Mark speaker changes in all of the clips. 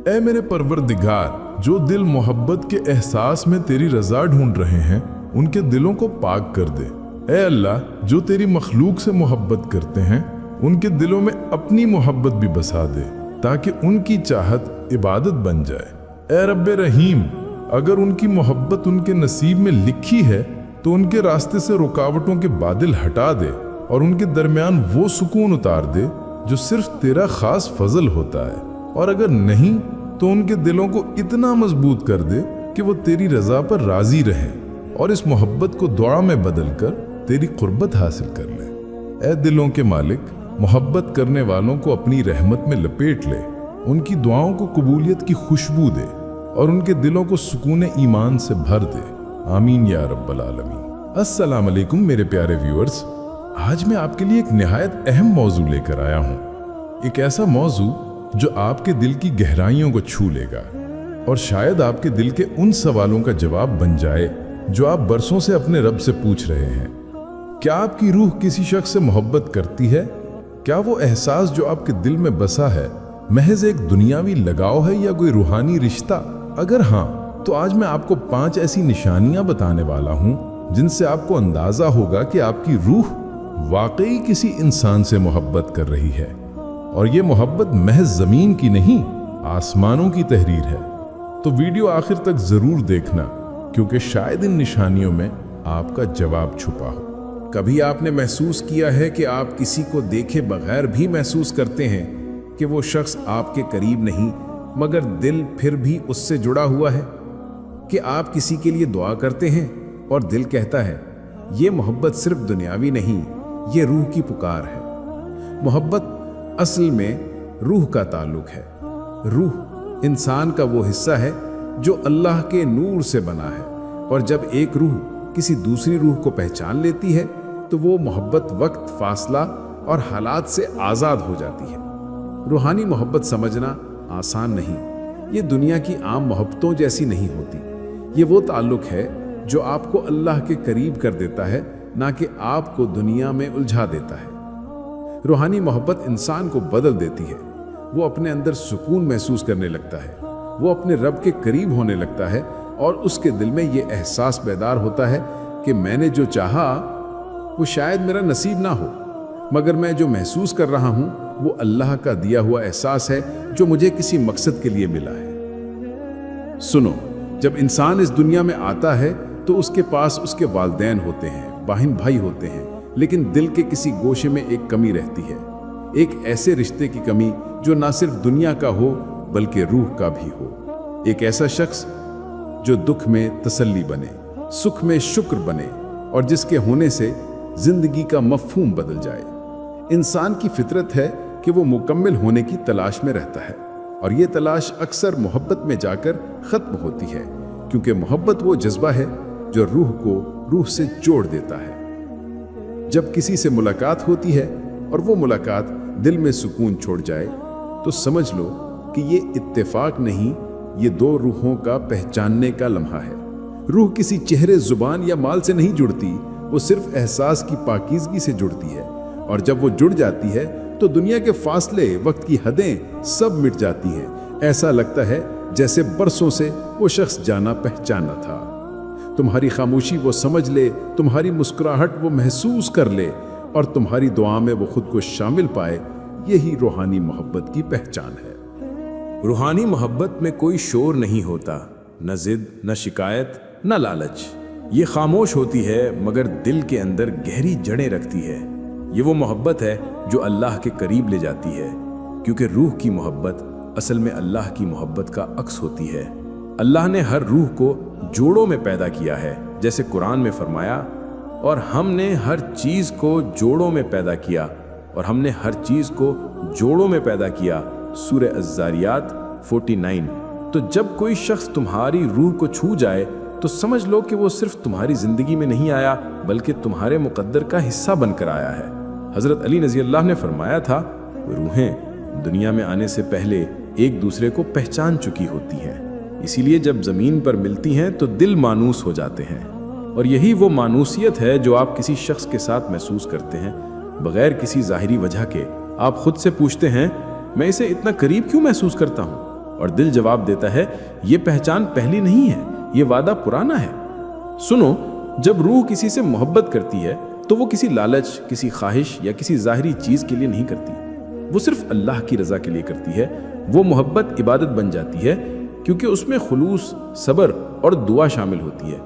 Speaker 1: ए मेरे परवरदिगार, जो दिल मोहब्बत के एहसास में तेरी रजा ढूंढ रहे हैं उनके दिलों को पाक कर दे। ए अल्लाह, जो तेरी मखलूक से मोहब्बत करते हैं उनके दिलों में अपनी मोहब्बत भी बसा दे ताकि उनकी चाहत इबादत बन जाए। ए रब्बे रहीम, अगर उनकी मोहब्बत उनके नसीब में लिखी है तो उनके रास्ते से रुकावटों के बादल हटा दे और उनके दरमियान वो सुकून उतार दे जो सिर्फ तेरा खास फजल होता है। और अगर नहीं तो उनके दिलों को इतना मजबूत कर दे कि वो तेरी रजा पर राजी रहें और इस मोहब्बत को दुआ में बदल कर तेरी कुर्बत हासिल कर ले। ए दिलों के मालिक, मोहब्बत करने वालों को अपनी रहमत में लपेट ले, उनकी दुआओं को कबूलियत की खुशबू दे और उनके दिलों को सुकून ईमान से भर दे। आमीन या रब्बल आलमीन। अस्सलाम वालेकुम मेरे प्यारे व्यूअर्स, आज मैं आपके लिए एक निहायत अहम मौजू लेकर आया हूँ। एक ऐसा मौजू जो आपके दिल की गहराइयों को छू लेगा और शायद आपके दिल के उन सवालों का जवाब बन जाए जो आप बरसों से अपने रब से पूछ रहे हैं। क्या आपकी रूह किसी शख्स से मोहब्बत करती है? क्या वो एहसास जो आपके दिल में बसा है महज एक दुनियावी लगाव है या कोई रूहानी रिश्ता? अगर हाँ, तो आज मैं आपको 5 ऐसी निशानियां बताने वाला हूं जिनसे आपको अंदाजा होगा कि आपकी रूह वाकई किसी इंसान से मोहब्बत कर रही है और ये मोहब्बत महज जमीन की नहीं, आसमानों की तहरीर है। तो वीडियो आखिर तक जरूर देखना, क्योंकि शायद इन निशानियों में आपका जवाब छुपा हो।
Speaker 2: कभी आपने महसूस किया है कि आप किसी को देखे बगैर भी महसूस करते हैं कि वो शख्स आपके करीब नहीं, मगर दिल फिर भी उससे जुड़ा हुआ है? कि आप किसी के लिए दुआ करते हैं और दिल कहता है ये मोहब्बत सिर्फ दुनियावी नहीं, ये रूह की पुकार है। मोहब्बत असल में रूह का ताल्लुक है। रूह इंसान का वो हिस्सा है जो अल्लाह के नूर से बना है, और जब एक रूह किसी दूसरी रूह को पहचान लेती है तो वो मोहब्बत वक्त, फासला और हालात से आज़ाद हो जाती है। रूहानी मोहब्बत समझना आसान नहीं, ये दुनिया की आम मोहब्बतों जैसी नहीं होती। ये वो ताल्लुक है जो आपको अल्लाह के करीब कर देता है, ना कि आपको दुनिया में उलझा देता है। रूहानी मोहब्बत इंसान को बदल देती है। वो अपने अंदर सुकून महसूस करने लगता है, वो अपने रब के करीब होने लगता है और उसके दिल में ये एहसास बेदार होता है कि मैंने जो चाहा वो शायद मेरा नसीब ना हो, मगर मैं जो महसूस कर रहा हूँ वो अल्लाह का दिया हुआ एहसास है जो मुझे किसी मकसद के लिए मिला है। सुनो, जब इंसान इस दुनिया में आता है तो उसके पास उसके वालिदैन होते हैं, बहन भाई होते हैं, लेकिन दिल के किसी गोशे में एक कमी रहती है। एक ऐसे रिश्ते की कमी जो ना सिर्फ दुनिया का हो बल्कि रूह का भी हो। एक ऐसा शख्स जो दुख में तसल्ली बने, सुख में शुक्र बने और जिसके होने से जिंदगी का मफहूम बदल जाए। इंसान की फितरत है कि वो मुकम्मल होने की तलाश में रहता है, और ये तलाश अक्सर मोहब्बत में जाकर ख़त्म होती है, क्योंकि मोहब्बत वो जज्बा है जो रूह को रूह से जोड़ देता है। जब किसी से मुलाकात होती है और वो मुलाकात दिल में सुकून छोड़ जाए तो समझ लो कि ये इत्तेफाक नहीं, ये दो रूहों का पहचानने का लम्हा है। रूह किसी चेहरे, जुबान या माल से नहीं जुड़ती, वो सिर्फ एहसास की पाकीज़गी से जुड़ती है, और जब वो जुड़ जाती है तो दुनिया के फासले, वक्त की हदें सब मिट जाती हैं। ऐसा लगता है जैसे बरसों से वो शख्स जाना पहचाना था। तुम्हारी खामोशी वो समझ ले, तुम्हारी मुस्कुराहट वो महसूस कर ले और तुम्हारी दुआ में वो खुद को शामिल पाए। यही रूहानी मोहब्बत की पहचान है।
Speaker 3: रूहानी मोहब्बत में कोई शोर नहीं होता, न जिद, न शिकायत, न लालच। ये खामोश होती है मगर दिल के अंदर गहरी जड़ें रखती है। ये वो मोहब्बत है जो अल्लाह के करीब ले जाती है, क्योंकि रूह की मोहब्बत असल में अल्लाह की मोहब्बत का अक्स होती है। अल्लाह ने हर रूह को जोड़ों में पैदा किया है, जैसे कुरान में फरमाया, और हमने हर चीज़ को जोड़ों में पैदा किया, और हमने हर चीज़ को जोड़ों में पैदा किया। सूरह अज़्ज़ारियात 49। तो जब कोई शख्स तुम्हारी रूह को छू जाए तो समझ लो कि वो सिर्फ तुम्हारी ज़िंदगी में नहीं आया बल्कि तुम्हारे मुक़द्दर का हिस्सा बनकर आया है। हज़रत अली रज़ी अल्लाह ने फरमाया था, रूहें दुनिया में आने से पहले एक दूसरे को पहचान चुकी होती हैं, इसीलिए जब ज़मीन पर मिलती हैं तो दिल मानूस हो जाते हैं। और यही वो मानूसियत है जो आप किसी शख्स के साथ महसूस करते हैं बगैर किसी ज़ाहिरी वजह के। आप खुद से पूछते हैं, मैं इसे इतना करीब क्यों महसूस करता हूँ? اور دل جواب دیتا ہے یہ پہچان پہلی نہیں ہے، یہ وعدہ پرانا ہے۔ سنو، جب روح کسی سے محبت کرتی ہے تو وہ کسی لالچ، کسی خواہش یا کسی ظاہری چیز کے لیے نہیں کرتی، وہ صرف اللہ کی رضا کے لیے کرتی ہے۔ وہ محبت عبادت بن جاتی ہے کیونکہ اس میں خلوص، صبر اور دعا شامل ہوتی ہے۔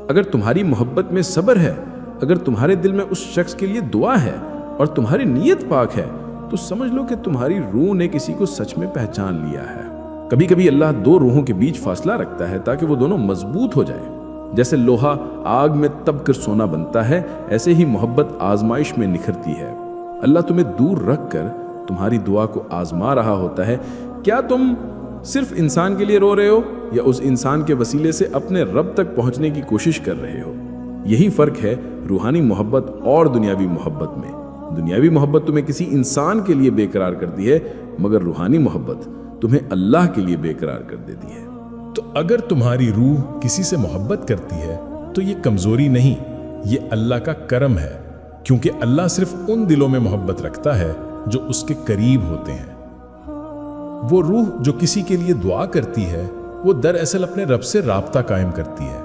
Speaker 3: اگر تمہاری محبت میں صبر ہے، اگر تمہارے دل میں اس شخص کے لیے دعا ہے اور تمہاری نیت پاک ہے، تو سمجھ لو کہ تمہاری روح نے کسی کو سچ میں پہچان لیا ہے۔ کبھی کبھی اللہ دو روحوں کے بیچ فاصلہ رکھتا ہے تاکہ وہ دونوں مضبوط ہو جائے۔ جیسے لوہا آگ میں تپ کر سونا بنتا ہے، ایسے ہی محبت آزمائش میں نکھرتی ہے۔ اللہ تمہیں دور رکھ کر تمہاری دعا کو آزما رہا ہوتا ہے۔ کیا تم صرف انسان کے لیے رو رہے ہو یا اس انسان کے وسیلے سے اپنے رب تک پہنچنے کی کوشش کر رہے ہو؟ یہی فرق ہے روحانی محبت اور دنیاوی محبت میں۔ دنیاوی محبت تمہیں کسی انسان کے لیے بے قرار کرتی ہے، مگر روحانی محبت تمہیں اللہ کے لیے بے قرار کر دیتی ہے۔
Speaker 4: تو اگر تمہاری روح کسی سے محبت کرتی ہے تو یہ کمزوری نہیں، یہ اللہ کا کرم ہے، کیونکہ اللہ صرف ان دلوں میں محبت رکھتا ہے جو اس کے قریب ہوتے ہیں۔ وہ روح جو کسی کے لیے دعا کرتی ہے وہ دراصل اپنے رب سے رابطہ قائم کرتی ہے،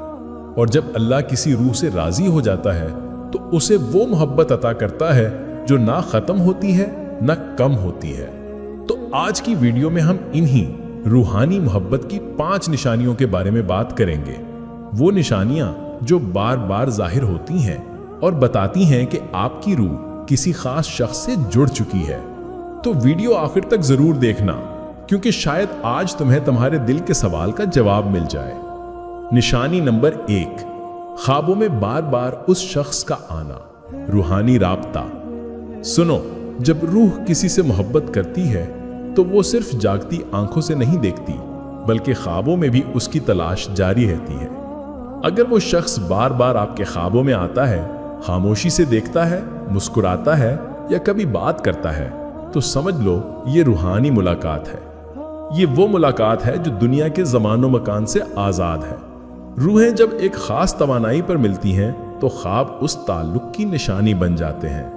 Speaker 4: اور جب اللہ کسی روح سے راضی ہو جاتا ہے تو اسے وہ محبت عطا کرتا ہے جو نہ ختم ہوتی ہے نہ کم ہوتی ہے۔ تو آج کی ویڈیو میں ہم انہی روحانی محبت کی 5 نشانیوں کے بارے میں بات کریں گے۔ وہ نشانیاں جو بار بار ظاہر ہوتی ہیں اور بتاتی ہیں کہ آپ کی روح کسی خاص شخص سے جڑ چکی ہے۔ تو ویڈیو آخر تک ضرور دیکھنا، کیونکہ شاید آج تمہیں تمہارے دل کے سوال کا جواب مل جائے۔ نشانی نمبر 1، خوابوں میں بار بار اس شخص کا آنا، روحانی رابطہ۔ سنو، جب روح کسی سے محبت کرتی ہے تو وہ صرف جاگتی آنکھوں سے نہیں دیکھتی، بلکہ خوابوں میں بھی اس کی تلاش جاری رہتی ہے۔ اگر وہ شخص بار بار آپ کے خوابوں میں آتا ہے، خاموشی سے دیکھتا ہے، مسکراتا ہے یا کبھی بات کرتا ہے، تو سمجھ لو یہ روحانی ملاقات ہے۔ یہ وہ ملاقات ہے جو دنیا کے زمان و مکان سے آزاد ہے۔ روحیں جب ایک خاص توانائی پر ملتی ہیں تو خواب اس تعلق کی نشانی بن جاتے ہیں۔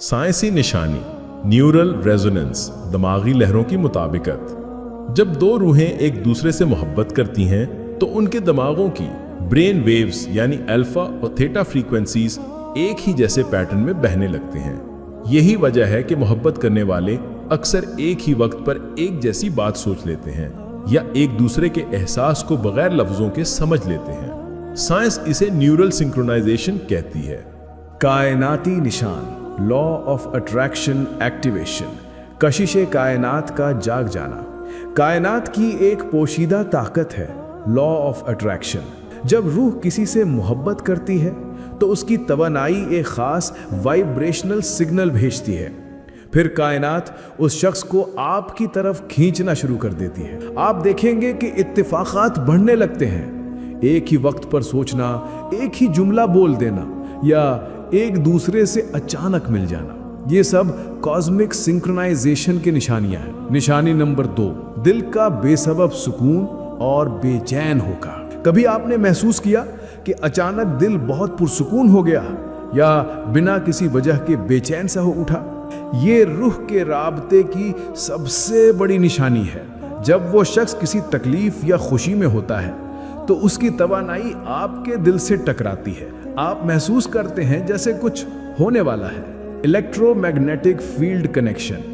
Speaker 4: سائنسی نشانی، نیورل ریزوننس، دماغی لہروں کی مطابقت۔ جب دو روحیں ایک دوسرے سے محبت کرتی ہیں تو ان کے دماغوں کی برین ویوز یعنی الفا اور تھیٹا فریکوینسیز ایک ہی جیسے پیٹرن میں بہنے لگتے ہیں۔ یہی وجہ ہے کہ محبت کرنے والے اکثر ایک ہی وقت پر ایک جیسی بات سوچ لیتے ہیں یا ایک دوسرے کے احساس کو بغیر لفظوں کے سمجھ لیتے ہیں۔ سائنس اسے نیورل سنکرونائزیشن کہتی ہے۔
Speaker 2: کائناتی نشان، لا آف اٹریکشن ایکٹیویشن، کشش کائنات کا جاگ جانا۔ کائنات کی ایک پوشیدہ طاقت ہے لا آف اٹریکشن۔ جب روح کسی سے محبت کرتی ہے تو اس کی توانائی ایک خاص وائبریشنل سگنل بھیجتی ہے، پھر کائنات اس شخص کو آپ کی طرف کھینچنا شروع کر دیتی ہے۔ آپ دیکھیں گے کہ اتفاقات بڑھنے لگتے ہیں، ایک ہی وقت پر سوچنا، ایک ہی جملہ بول دینا یا ایک دوسرے سے اچانک مل جانا، یہ سب کاسمک سنکرونائزیشن کی نشانیاں ہیں۔ نشانی نمبر 2، دل کا بے سبب سکون اور بے چین ہوگا۔ کبھی آپ نے محسوس کیا کہ اچانک دل بہت پرسکون ہو گیا یا بنا کسی وجہ کے بے چین سا ہو اٹھا؟ یہ روح کے رابطے کی سب سے بڑی نشانی ہے۔ جب وہ شخص کسی تکلیف یا خوشی میں ہوتا ہے تو اس کی توانائی آپ کے دل سے ٹکراتی ہے۔ آپ محسوس کرتے ہیں جیسے کچھ ہونے والا ہے۔ الیکٹرو میگنیٹک فیلڈ کنیکشن،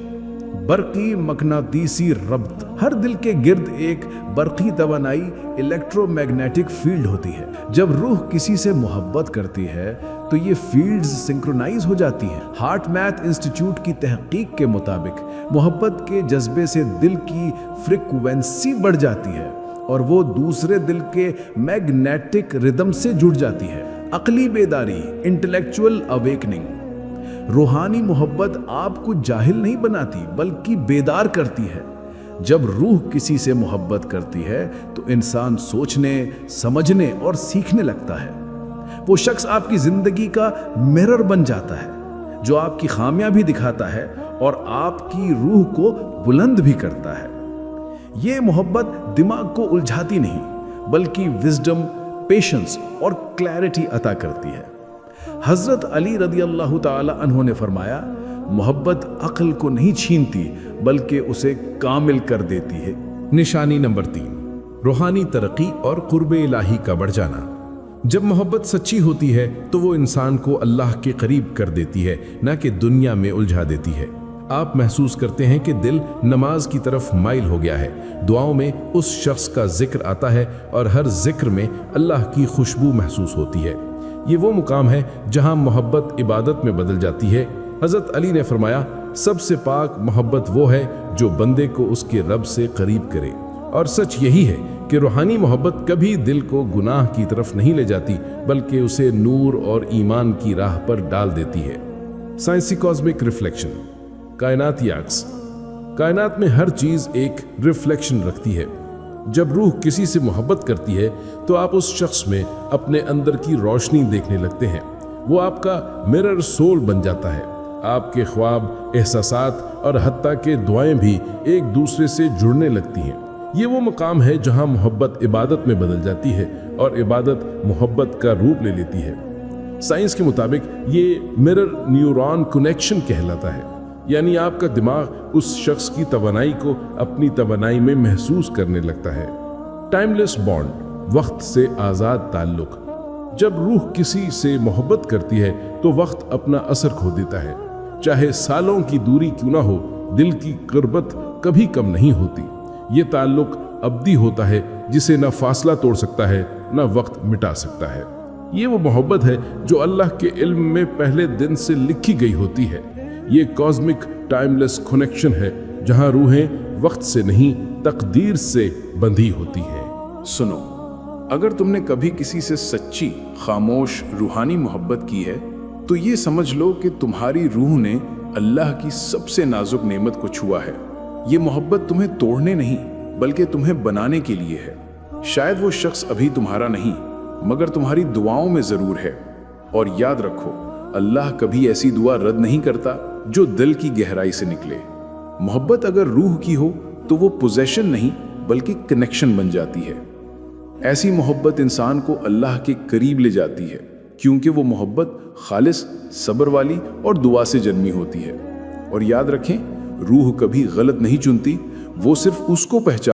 Speaker 2: برقی مقناطیسی ربط۔ ہر دل کے گرد ایک برقی توانائی الیکٹرو میگنیٹک فیلڈ ہوتی ہے۔ جب روح کسی سے محبت کرتی ہے تو یہ فیلڈز سنکرونائز ہو جاتی ہیں۔ ہارٹ میتھ انسٹیٹیوٹ کی تحقیق کے مطابق محبت کے جذبے سے دل کی فریکوینسی بڑھ جاتی ہے اور وہ دوسرے دل کے میگنیٹک ردم سے جڑ جاتی ہے۔ عقلی بیداری، انٹلیکچول اویکننگ۔ روحانی محبت آپ کو جاہل نہیں بناتی بلکہ بیدار کرتی ہے۔ جب روح کسی سے محبت کرتی ہے تو انسان سوچنے، سمجھنے اور سیکھنے لگتا ہے۔ وہ شخص آپ کی زندگی کا مرر بن جاتا ہے جو آپ کی خامیاں بھی دکھاتا ہے اور آپ کی روح کو بلند بھی کرتا ہے۔ یہ محبت دماغ کو الجھاتی نہیں بلکہ وزڈم، پیشنس اور کلیئرٹی عطا کرتی ہے۔ حضرت علی رضی اللہ تعالی عنہ نے فرمایا، محبت عقل کو نہیں چھینتی بلکہ اسے کامل کر دیتی ہے۔ निशानी नंबर 3, रूहानी तरक्की और कुर्ब इलाही का बढ़ जाना। जब मोहब्बत सच्ची होती है तो वो इंसान को अल्लाह के करीब कर देती है, न कि दुनिया में उलझा देती है। आप महसूस करते हैं कि दिल नमाज की तरफ माइल हो गया है, दुआओं में उस शख्स का जिक्र आता है और हर जिक्र में अल्लाह की खुशबू महसूस होती है। ये वो मुकाम है जहां मोहब्बत इबादत में बदल जाती है। हज़रत अली ने फरमाया, सबसे पाक मोहब्बत वो है जो बंदे को उसके रब से करीब करे। और सच यही है कि रूहानी मोहब्बत कभी दिल को गुनाह की तरफ नहीं ले जाती, बल्कि उसे नूर और ईमान की राह पर डाल देती है। साइंसी कॉस्मिक रिफ्लेक्शन। कायनाती अक्स। कायनात में हर चीज एक रिफ्लेक्शन रखती है। जब रूह किसी से मोहब्बत करती है तो आप उस शख्स में अपने अंदर की रोशनी देखने लगते हैं। वो आपका मिरर सोल बन जाता है। आपके ख्वाब, एहसासात और हत्ता के दुआएं भी एक दूसरे से जुड़ने लगती हैं। ये वो मकाम है जहां मोहब्बत इबादत में बदल जाती है और इबादत मोहब्बत का रूप ले लेती है। साइंस के मुताबिक ये मिरर न्यूरॉन कनेक्शन कहलाता है, यानी आपका दिमाग उस शख्स की तवानाई को अपनी तवानाई में महसूस करने लगता है। टाइमलेस बॉन्ड, वक्त से आज़ाद ताल्लुक। जब रूह किसी से मोहब्बत करती है तो वक्त अपना असर खो देता है। चाहे सालों की दूरी क्यों ना हो, दिल की कुर्बत कभी कम नहीं होती। ये ताल्लुक अब्दी होता है जिसे ना फासला तोड़ सकता है, ना वक्त मिटा सकता है। ये वो मोहब्बत है जो अल्लाह के इल्म में पहले दिन से लिखी गई होती है। ये कॉस्मिक टाइमलेस कनेक्शन है जहां रूहें वक्त से नहीं तकदीर से बंधी होती हैं।
Speaker 3: सुनो, अगर तुमने कभी किसी से सच्ची, खामोश, रूहानी मोहब्बत की है तो ये समझ लो कि तुम्हारी रूह ने अल्लाह की सबसे नाजुक नेमत को छुआ है। ये मोहब्बत तुम्हें तोड़ने नहीं बल्कि तुम्हें बनाने के लिए है। शायद वो शख्स अभी तुम्हारा नहीं मगर तुम्हारी दुआओं में ज़रूर है। और याद रखो, अल्लाह कभी ऐसी दुआ रद्द नहीं करता जो दिल की गहराई से निकले। मोहब्बत अगर रूह की हो तो वो पोजेशन नहीं बल्कि कनेक्शन बन जाती है। ऐसी मोहब्बत इंसान को अल्लाह के करीब ले जाती है, क्योंकि वो मोहब्बत खालिस, सब्र वाली और दुआ से जन्मी होती है। और याद रखें, रूह कभी गलत नहीं चुनती, वो सिर्फ उसको पहचान